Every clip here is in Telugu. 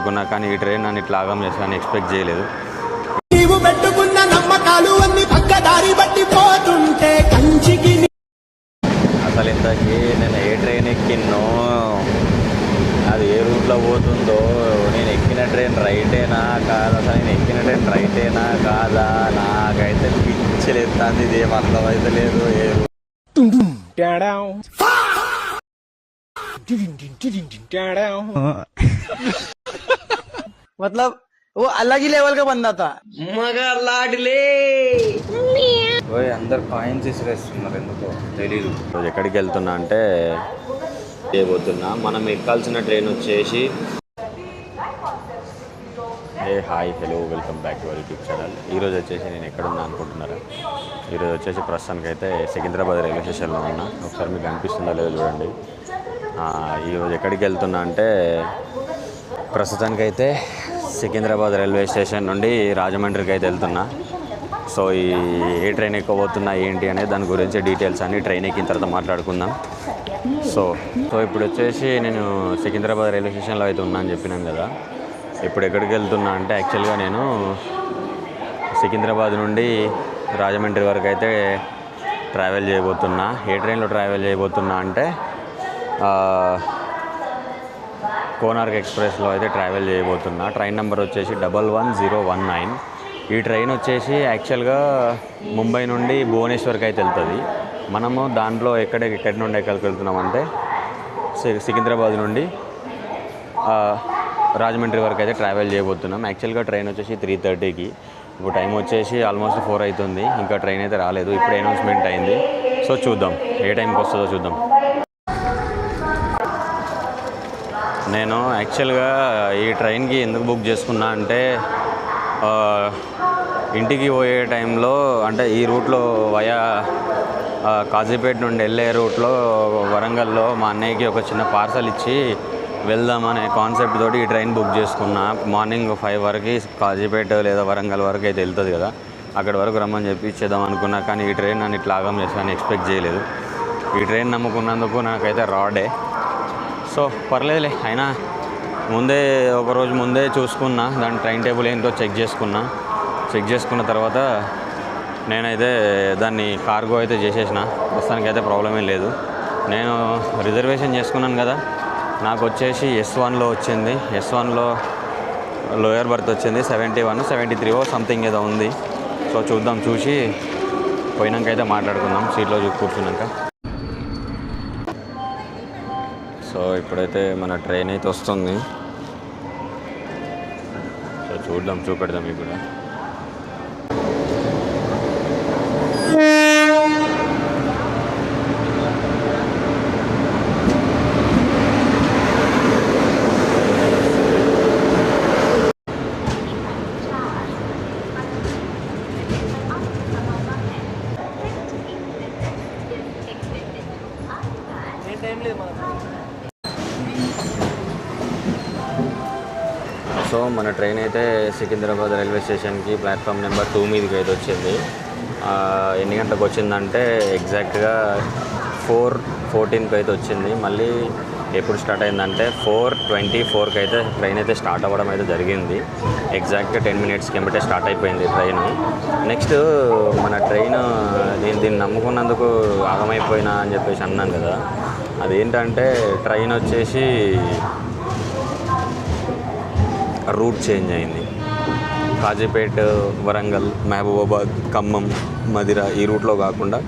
అనుకున్నా, కానీ ఈ ట్రైన్ నన్ను ఇట్లా ఆగం చేస్తానని ఎక్స్పెక్ట్ చేయలేదు. అసలు ఇంతకీ నేను ఏ ట్రైన్ ఎక్కినో, అది ఏ రూట్లో పోతుందో, నేను ఎక్కిన ట్రైన్ రైటేనా కాదా, అసలు నేను ఎక్కిన ట్రైన్ రైటేనా కాదా, నాకైతే పిచ్చిలేస్తుంది. ఇది ఏం అర్థమైతే లేదు. ఏ मतलब वो अलग ही लेवल का बंदा था मगर लाडले. అందరు కాయిన్స్ ఇసిరేస్తున్నారు, ఎందుకో తెలీదు. ఎక్కడికి వెళ్తున్నా అంటే చేయబోతున్నా. మనం ఎక్కాల్సిన ట్రైన్ వచ్చేసి hi hello welcome back to our YouTube channel. ఈరోజు వచ్చేసి నేను ఎక్కడున్నా అనుకుంటున్నారా? ఈరోజు వచ్చేసి ప్రస్తుతానికి అయితే సికింద్రాబాద్ రైల్వే స్టేషన్లో ఉన్నా. ఒకసారి మీకు అనిపిస్తుందో లేదో చూడండి. ఈరోజు ఎక్కడికి వెళ్తున్నా అంటే ప్రస్తుతానికైతే సికింద్రాబాద్ రైల్వే స్టేషన్ నుండి రాజమండ్రికి అయితే వెళ్తున్నా. సో ఈ ఏ ట్రైన్ ఎక్కబోతున్నా ఏంటి అనేది దాని గురించి డీటెయిల్స్ అన్నీ ట్రైన్ ఎక్కిన తర్వాత మాట్లాడుకుందాం. సో ఇప్పుడు వచ్చేసి నేను సికింద్రాబాద్ రైల్వే స్టేషన్లో అయితే ఉన్నా అని చెప్పినాను కదా. ఇప్పుడు ఎక్కడికి వెళ్తున్నా అంటే యాక్చువల్గా నేను సికింద్రాబాద్ నుండి రాజమండ్రి వరకు అయితే ట్రావెల్ చేయబోతున్నా. ఏ ట్రైన్లో ట్రావెల్ చేయబోతున్నా అంటే కోనార్క్ ఎక్స్ప్రెస్లో అయితే ట్రావెల్ చేయబోతున్నా. ట్రైన్ నెంబర్ వచ్చేసి 11019. ఈ ట్రైన్ వచ్చేసి యాక్చువల్గా ముంబై నుండి భువనేశ్వర్కి అయితే వెళ్తుంది. మనము దాంట్లో ఎక్కడి నుండి ఎక్కడికి వెళ్తున్నామంటే సికింద్రాబాద్ నుండి రాజమండ్రి వరకు అయితే ట్రావెల్ చేయబోతున్నాం. యాక్చువల్గా ట్రైన్ వచ్చేసి 3:30కి. ఇప్పుడు టైం వచ్చేసి ఆల్మోస్ట్ 4 అవుతుంది. ఇంకా ట్రైన్ అయితే రాలేదు. ఇప్పుడే అనౌన్స్మెంట్ అయింది. సో చూద్దాం ఏ టైంకి వస్తుందో చూద్దాం. నేను యాక్చువల్గా ఈ ట్రైన్కి ఎందుకు బుక్ చేసుకున్నా అంటే ఇంటికి పోయే టైంలో అంటే ఈ రూట్లో వయా కాజీపేట నుండి వెళ్ళే రూట్లో వరంగల్లో మా అన్నయ్యకి ఒక చిన్న పార్సల్ ఇచ్చి వెళ్దామనే కాన్సెప్ట్ తోటి ఈ ట్రైన్ బుక్ చేసుకున్నా. మార్నింగ్ 5 వరకు కాజీపేట లేదా వరంగల్ వరకు అయితే వెళ్తుంది కదా, అక్కడి వరకు రమ్మని చెప్పి ఇచ్చేద్దాం అనుకున్నా, కానీ ఈ ట్రైన్ నన్ను ఇట్లా ఆగం చేస్తానని ఎక్స్పెక్ట్ చేయలేదు. ఈ ట్రైన్ నమ్ముకున్నందుకు నాకైతే రాడే. సో పర్లేదులే, అయినా ముందే ఒకరోజు ముందే చూసుకున్నా, దాని ట్రైన్ టేబుల్ ఏంటో చెక్ చేసుకున్న తర్వాత నేనైతే దాన్ని కార్గో అయితే చేసేసిన. ప్రస్తుతానికి అయితే ప్రాబ్లం ఏం లేదు. నేను రిజర్వేషన్ చేసుకున్నాను కదా, నాకు వచ్చేసి S1లో వచ్చింది. S1లో లోయర్ బర్త్ వచ్చింది 71, 73 సంథింగ్ ఏదో ఉంది. సో చూద్దాం, చూసి పోయినాక అయితే మాట్లాడుకుందాం సీట్లో కూర్చున్నాక. సో ఇప్పుడైతే మన ట్రైన్ అయితే వస్తుంది. సో చూద్దాం, చూపెడదాం మీకు కూడా. సో మన ట్రైన్ అయితే సికింద్రాబాద్ రైల్వే స్టేషన్కి ప్లాట్ఫామ్ నెంబర్ 2 మీదకి అయితే వచ్చింది. ఎన్ని గంటలకు వచ్చిందంటే ఎగ్జాక్ట్గా 4:14కి అయితే వచ్చింది. మళ్ళీ ఎప్పుడు స్టార్ట్ అయిందంటే 4:24కి అయితే ట్రైన్ అయితే స్టార్ట్ అవ్వడం అయితే జరిగింది. ఎగ్జాక్ట్గా 10 మినిట్స్కి వెంబటే స్టార్ట్ అయిపోయింది ట్రైన్. నెక్స్ట్ మన ట్రైన్ నేను దీన్ని నమ్ముకున్నందుకు ఆగమైపోయినా అని చెప్పేసి అన్నాను కదా, అదేంటంటే ట్రైన్ వచ్చేసి రూట్ చేంజ్ అయింది. కాజీపేట, వరంగల్, మహబూబాబాద్, ఖమ్మం, మదిర ఈ రూట్లో కాకుండా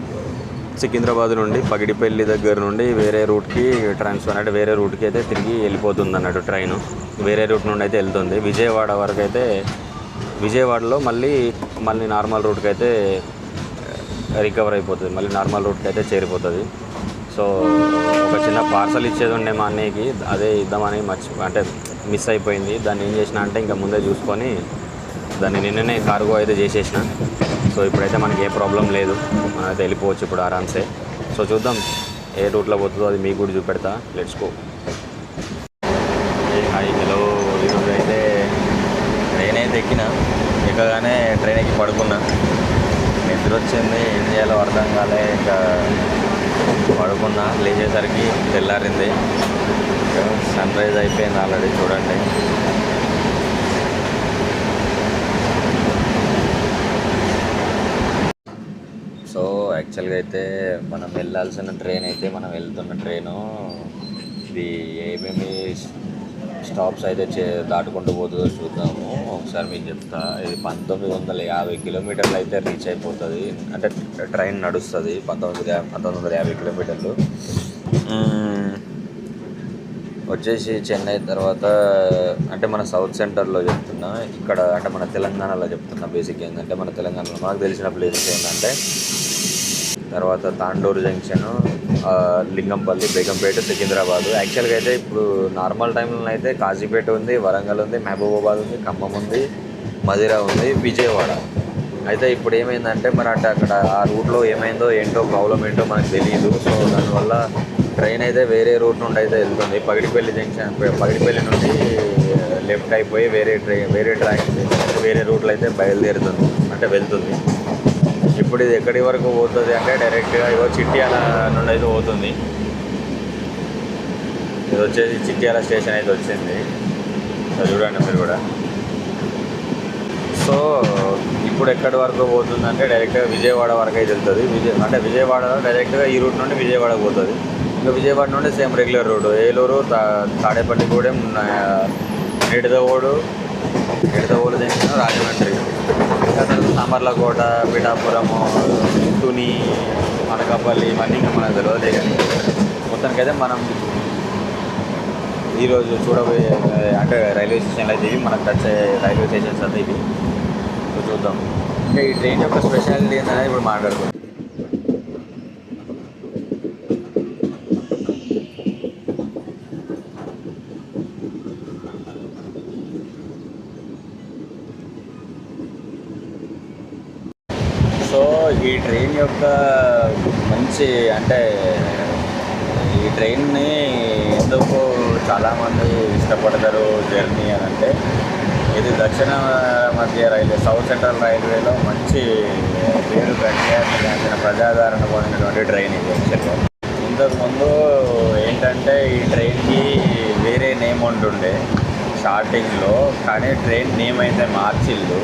సికింద్రాబాద్ నుండి పగిడిపల్లి దగ్గర నుండి వేరే రూట్కి ట్రాన్స్ఫర్, అంటే వేరే రూట్కి అయితే తిరిగి వెళ్ళిపోతుంది అన్నట్టు ట్రైన్. వేరే రూట్ నుండి అయితే వెళ్తుంది. విజయవాడ వరకు అయితే, విజయవాడలో మళ్ళీ నార్మల్ రూట్కి అయితే రికవర్ అయిపోతుంది, మళ్ళీ నార్మల్ రూట్కి అయితే చేరిపోతుంది. సో ఒక చిన్న పార్సల్ ఇచ్చేది ఉండే మా అన్నయ్యకి, అదే ఇద్దామని అంటే మిస్ అయిపోయింది. దాన్ని ఏం చేసిన అంటే ఇంకా ముందే చూసుకొని దాన్ని నిన్ననే కార్గో అయితే చేసేసిన. సో ఇప్పుడైతే మనకి ఏ ప్రాబ్లం లేదు, మనమైతే వెళ్ళిపోవచ్చు ఇప్పుడు ఆరామ్సే. సో చూద్దాం ఏ రూట్లో పోతుందో అది మీకు కూడా చూపెడతా. Let's go. Hi hello. ఈరోజు అయితే ట్రైన్ అయితే ఎక్కగానే ట్రైన్ ఎక్కి పడుకున్నా. నిద్ర వచ్చింది, ఏం చేయాలో అర్థం కాలే. ఇంకా పడుకున్నా, లేచేసరికి తెల్లారింది. సన్ రైజ్ అయిపోయింది ఆల్రెడీ. చూడండి యాక్చువల్గా అయితే మనం వెళ్ళాల్సిన ట్రైన్ అయితే మనం వెళ్తున్న ట్రైను ఇది ఏమేమి స్టాప్స్ అయితే దాటుకుంటూ పోతుందో చూద్దాము. ఒకసారి మీకు చెప్తా. ఇది 1950 కిలోమీటర్లు అయితే రీచ్ అయిపోతుంది. అంటే ట్రైన్ నడుస్తుంది 1950 కిలోమీటర్లు. వచ్చేసి చెన్నై తర్వాత అంటే మన సౌత్ సెంటర్లో చెప్తున్నా. ఇక్కడ అంటే మన తెలంగాణలో చెప్తున్నా. బేసిక్ ఏంటంటే మన తెలంగాణలో మనకు తెలిసిన ప్లేసెస్ ఏంటంటే తర్వాత తాండూరు జంక్షన్, లింగంపల్లి, బేగంపేట, సికింద్రాబాద్. యాక్చువల్గా అయితే ఇప్పుడు నార్మల్ టైంలో అయితే కాజీపేట ఉంది, వరంగల్ ఉంది, మహబూబాబాద్ ఉంది, ఖమ్మం ఉంది, మదిరా ఉంది, విజయవాడ. అయితే ఇప్పుడు ఏమైందంటే మరి అంటే అక్కడ ఆ రూట్లో ఏమైందో ఏంటో ప్రాబ్లం ఏంటో మనకు తెలియదు. సో దానివల్ల ట్రైన్ అయితే వేరే రూట్ నుండి అయితే వెళ్తుంది. పగిడిపల్లి జంక్షన్, పగిడిపల్లి నుండి లెఫ్ట్ అయిపోయి వేరే ట్రాక్ వేరే రూట్లో అయితే బయలుదేరుతుంది, అంటే వెళ్తుంది. ఇప్పుడు ఇది ఎక్కడి వరకు పోతుంది అంటే డైరెక్ట్గా చిట్యాల నుండి అయితే పోతుంది. ఇది వచ్చేసి చిట్యాల స్టేషన్ అయితే వచ్చింది. చూడండి మీరు కూడా. సో ఇప్పుడు ఎక్కడి వరకు పోతుందంటే డైరెక్ట్గా విజయవాడ వరకు అయితే వెళ్తుంది. అంటే విజయవాడలో డైరెక్ట్గా ఈ రూట్ నుండి విజయవాడకు పోతుంది. ఇంకా విజయవాడ నుండి same regular route Eluru, Tadepalligudem, Nidadavolu junction, Rajahmundry, Samarlakota, Pithapuram, Tuni, Anakapalli ఇవన్నీ ఇంకా మనకు తెలియదు. కానీ మొత్తానికైతే మనం ఈరోజు చూడబోయే అంటే రైల్వే స్టేషన్లు అయితే ఇవి మనకు వచ్చే రైల్వే స్టేషన్స్ అయితే ఇవి. చూద్దాం. ఇంకా ఈ ట్రైన్ యొక్క స్పెషాలిటీ ఏంటనేది ఇప్పుడు మాట్లాడుకుందాం. సో ఈ ట్రైన్ యొక్క మంచి అంటే ఈ ట్రైన్ని ఎందుకు చాలామంది ఇష్టపడతారు జర్నీ అని అంటే ఇది దక్షిణ మధ్య రైల్వే సౌత్ సెంట్రల్ రైల్వేలో మంచి పేరు ప్రఖ్యాతిగాంచిన ప్రజాదరణ పొందినటువంటి ట్రైన్ ఇది. యాక్చువల్గా ఇంతకుముందు ఏంటంటే ఈ ట్రైన్కి వేరే నేమ్ ఉంటుండే స్టార్టింగ్లో, కానీ ట్రైన్ నేమ్ అయితే మార్చిళ్ళు.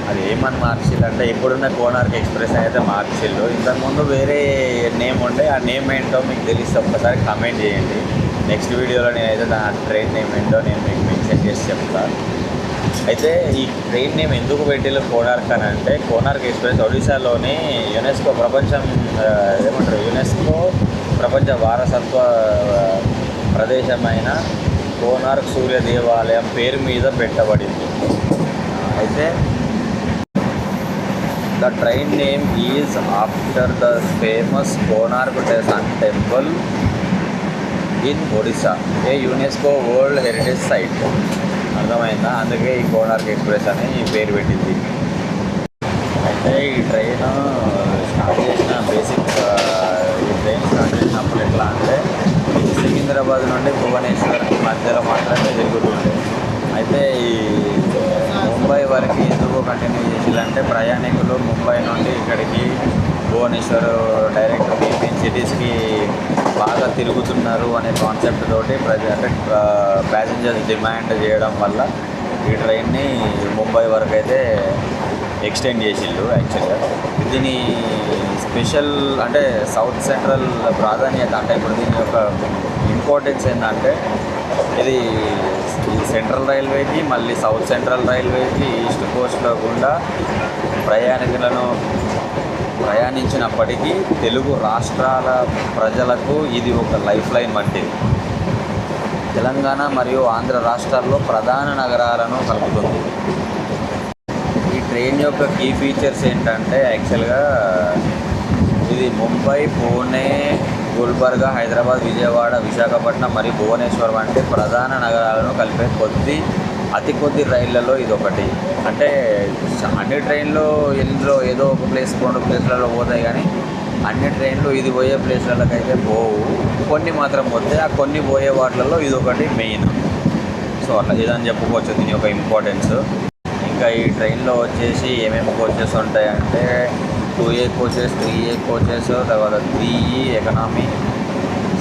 అది ఏమని మార్చిళ్ళు అంటే ఇప్పుడున్న కోనార్క్ ఎక్స్ప్రెస్ అయితే మార్చిళ్ళు. ఇంతకుముందు వేరే నేమ్ ఉండే, ఆ నేమ్ ఏంటో మీకు తెలిస్తే ఒక్కసారి కామెంట్ చేయండి. నెక్స్ట్ వీడియోలో నేనైతే దాని ట్రైన్ నేమ్ ఏంటో నేను మీకు మెన్షన్ చేసి చెప్తాను. అయితే ఈ ట్రైన్ నేమ్ ఎందుకు పెట్టిలో కోనార్క్ అని అంటే కోనార్క్ ఎక్స్ప్రెస్ ఒడిశాలోని యునెస్కో ప్రపంచ వారసత్వ ప్రదేశమైన కోనార్క్ సూర్య దేవాలయం పేరు మీద పెట్టబడింది. అయితే the train name is after the famous Konark Sun temple in Odisha, a UNESCO World Heritage Site. అర్థమైందా? అందుకే ఈ కోనార్క్ ఎక్స్ప్రెస్ అని ఈ పేరు పెట్టింది. అయితే ఈ ట్రైన్ స్టార్ట్ చేసినప్పుడు ఎట్లా అంటే సికింద్రాబాద్ నుండి భువనేశ్వర్ మధ్యలో మాత్రమే జరుగుతుంది. అయితే ఈ ముంబై వరకు ఎందుకు కంటిన్యూ చేసిందంటే ప్రయాణికులు ముంబై నుండి ఇక్కడికి భువనేశ్వర్ డైరెక్ట్ మెయిన్ సిటీస్కి బాగా తిరుగుతున్నారు అనే కాన్సెప్ట్ తోటి అంటే ప్యాసింజర్స్ డిమాండ్ చేయడం వల్ల ఈ ట్రైన్ని ముంబై వరకు అయితే ఎక్స్టెండ్ చేసిళ్ళు. యాక్చువల్గా దీని స్పెషల్ అంటే సౌత్ సెంట్రల్ ప్రాధాన్యత అంటే ఇప్పుడు దీని యొక్క ఇంపార్టెన్స్ ఏంటంటే ఇది ఈ సెంట్రల్ రైల్వేకి మళ్ళీ సౌత్ సెంట్రల్ రైల్వేకి ఈస్ట్ కోస్ట్లో గుండా ప్రయాణించినప్పటికీ తెలుగు రాష్ట్రాల ప్రజలకు ఇది ఒక లైఫ్ లైన్ వంటిది. తెలంగాణ మరియు ఆంధ్ర రాష్ట్రాల్లో ప్రధాన నగరాలను కలుపుతుంది. ఈ ట్రైన్ యొక్క కీ ఫీచర్స్ ఏంటంటే యాక్చువల్గా ఇది ముంబై, పూణే, గుల్బర్గా, హైదరాబాద్, విజయవాడ, విశాఖపట్నం మరియు భువనేశ్వర్ వంటి ప్రధాన నగరాలను కలిపే అతి కొద్ది రైళ్లలో ఇది ఒకటి. అంటే అన్ని ట్రైన్లు ఇందులో ఏదో ఒక ప్లేస్ 2 ప్లేస్లలో పోతాయి, కానీ అన్ని ట్రైన్లు ఇది పోయే ప్లేస్లకైతే పోవు. కొన్ని మాత్రం పోతాయి. ఆ కొన్ని పోయే వాటిలలో ఇది ఒకటి మెయిన్. సో అట్లా ఇదని చెప్పుకోవచ్చు దీని యొక్క ఇంపార్టెన్స్. ఇంకా ఈ ట్రైన్లో వచ్చేసి ఏమేమి కోచెస్ ఉంటాయంటే 2A కోచెస్, 3A కోచెస్, తర్వాత 3E economy,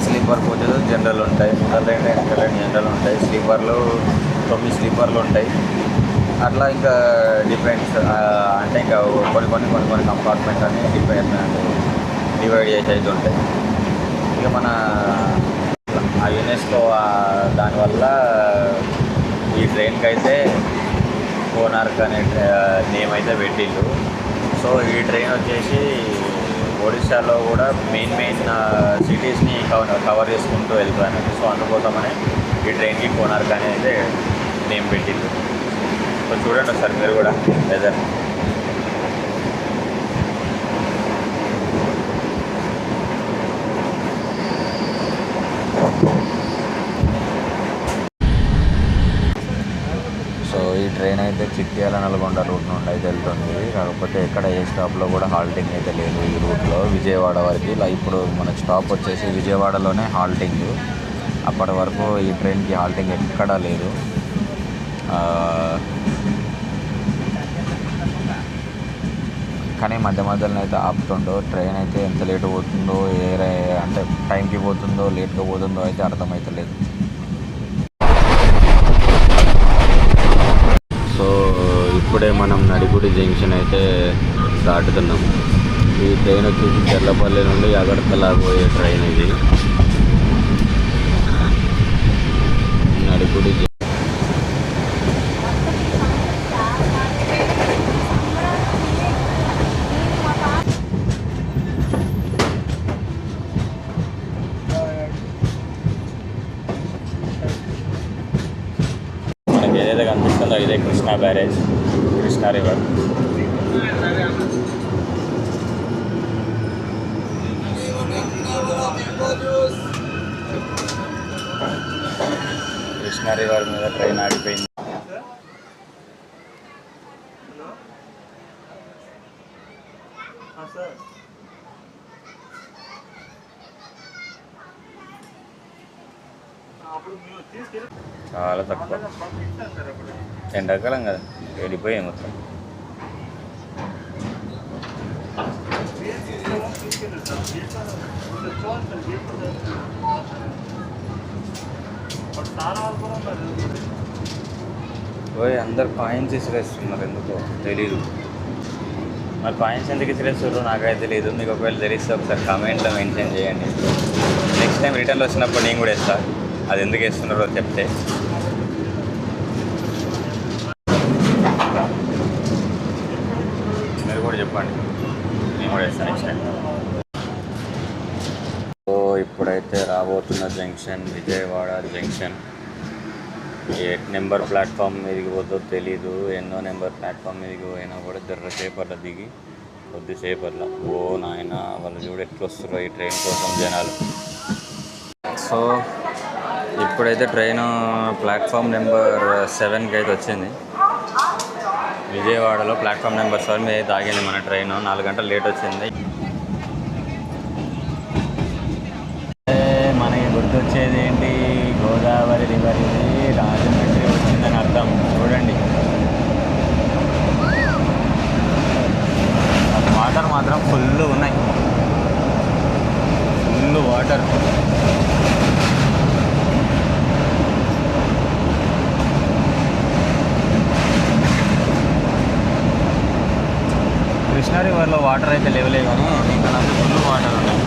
sleeper coaches general ఉంటాయి. ముందర 2 వెనకాల 2 జనరల్ ఉంటాయి. స్లీపర్లు 9 స్లీపర్లు ఉంటాయి. అట్లా ఇంకా డిపెండ్స్ అంటే ఇంకా కొన్ని కంపార్ట్మెంట్ అని డివైడ్ చేసి అయితే ఉంటాయి. ఇక మన ఆ యునెస్కో దానివల్ల ఈ ట్రైన్కి అయితే కోనార్క్ అనే నేమ్ అయితే పెట్టిళ్ళు. సో ఈ ట్రైన్ వచ్చేసి ఒడిశాలో కూడా మెయిన్ సిటీస్ని కవర్ చేసుకుంటూ వెళ్తాను. సో అందుకోసమనే ఈ ట్రైన్కి కోనార్క్ అనేది నేమ్ పెట్టింది. సో చూడండి ఒకసారి మీరు కూడా వెదర్. సో ఈ ట్రైన్ అయితే చిట్యాల నల్గొండ రూట్ నుండి అయితే వెళ్తుంది. కాకపోతే ఎక్కడ ఏ స్టాప్లో కూడా హాల్టింగ్ అయితే లేదు ఈ రూట్లో విజయవాడ వరకు. ఇలా ఇప్పుడు మనకి స్టాప్ వచ్చేసి విజయవాడలోనే హాల్టింగ్. అప్పటి వరకు ఈ ట్రైన్కి హాల్టింగ్ ఎక్కడా లేదు. కానీ మధ్య మధ్యలో అయితే ఆపుతుండో. ట్రైన్ అయితే ఎంత లేట్ పోతుందో అంటే టైంకి పోతుందో లేట్గా పోతుందో అయితే అర్థమవుతలేదు. సో ఇప్పుడే మనం నడిగుడి జంక్షన్ అయితే దాటుతున్నాం. ఈ ట్రైన్ వచ్చేసి చెర్లపల్లి నుండి అగర్తలా పోయే ట్రైన్ ఇది. నడిగుడి మనకి ఏదైతే కనిపిస్తుందో ఇదే Krishna barrage, Krishna river. Krishna river మీద ట్రైన్ ఆగిపోయింది. చాలా తక్కువ, ఎండాకాలం కదా వెళ్ళిపోయాయి మొత్తం. పోయి అందరు కాయిన్స్ ఇసిరేస్తున్నారు, ఎందుకో తెలీదు. మరి కాయిన్స్ ఎందుకు ఇసిరేస్తారో నాకైతే తెలియదు. మీకు ఒకవేళ తెలిస్తే ఒకసారి కామెంట్లో మెన్షన్ చేయండి. నెక్స్ట్ టైం రిటర్న్లో వచ్చినప్పుడు నేను కూడా వేస్తాను. అది ఎందుకు వేస్తున్నారో చెప్తే. మీరు కూడా చెప్పండి, నేను కూడా వేస్తాను నెక్స్ట్ టైం. సో ఇప్పుడైతే రాబోతున్న జంక్షన్ విజయవాడ జంక్షన్. ఏ నెంబర్ ప్లాట్ఫామ్ మీదకి పోతో తెలీదు. ఎన్నో నెంబర్ ప్లాట్ఫామ్ మీదకి పోయినా కూడా జర్రసేపర్ల దిగి కొద్దిసేపర్ల. ఓ నాయన వాళ్ళు చూడు ఎట్లా వస్తారో ఈ ట్రైన్ కోసం జనాలు. సో ఇప్పుడైతే ట్రైన్ ప్లాట్ఫామ్ నెంబర్ 7కి అయితే వచ్చింది. విజయవాడలో ప్లాట్ఫామ్ నెంబర్ 7 మీద అయితే ఆగింది మన ట్రైన్. 4 గంటలు లేట్ వచ్చింది. మనకి గుర్తొచ్చేది ఏంటి, గోదావరి రివర్ ఇది రాజమండ్రి వచ్చిందని అర్థం. చూడండి వాటర్ మాత్రం ఫుల్ ఉన్నాయి, ఫుల్ వాటర్. కృష్ణా రివర్లో వాటర్ అయితే లేవలే కానీ ఇక్కడ ఫుల్ వాటర్ ఉన్నాయి.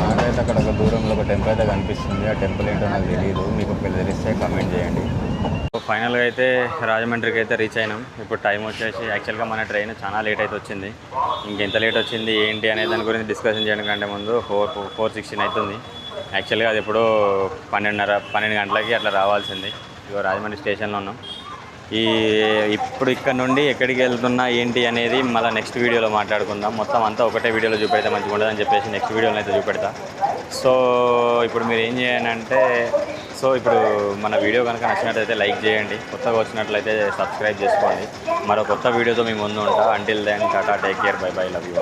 నాకైతే అక్కడ ఒక దూరంలో ఒక టెంపుల్ అయితే కనిపిస్తుంది. ఆ టెంపుల్ ఏంటో నాకు తెలియదు. మీకు ఒకవేళ తెలిస్తే కామెంట్ చేయండి. ఫైనల్గా అయితే రాజమండ్రికి అయితే రీచ్ అయినాం. ఇప్పుడు టైం వచ్చేసి యాక్చువల్గా మన ట్రైన్ చాలా లేట్ అయితే వచ్చింది. ఇంకెంత లేట్ వచ్చింది ఏంటి అనే దాని గురించి డిస్కషన్ చేయడం కంటే ముందు 4:16 అవుతుంది. యాక్చువల్గా అది ఎప్పుడో 12 గంటలకి అట్లా రావాల్సింది. ఇగో రాజమండ్రి స్టేషన్లో ఉన్నాం. ఇప్పుడు ఇక్కడ నుండి ఎక్కడికి వెళ్తున్నా ఏంటి అనేది మళ్ళీ నెక్స్ట్ వీడియోలో మాట్లాడుకుందాం. మొత్తం అంతా ఒకటే వీడియోలో చూపెడితే మంచిగా ఉంటుందని చెప్పేసి నెక్స్ట్ వీడియోలో అయితే చూపెడతా. సో ఇప్పుడు మీరు ఏం చేయండి అంటే, సో ఇప్పుడు మన వీడియో కనుక నచ్చినట్లయితే లైక్ చేయండి, కొత్తగా వచ్చినట్లయితే సబ్స్క్రైబ్ చేసుకోండి. మరో కొత్త వీడియోతో మీ ముందు ఉంటా. Until then tata, take care, bye bye, love you.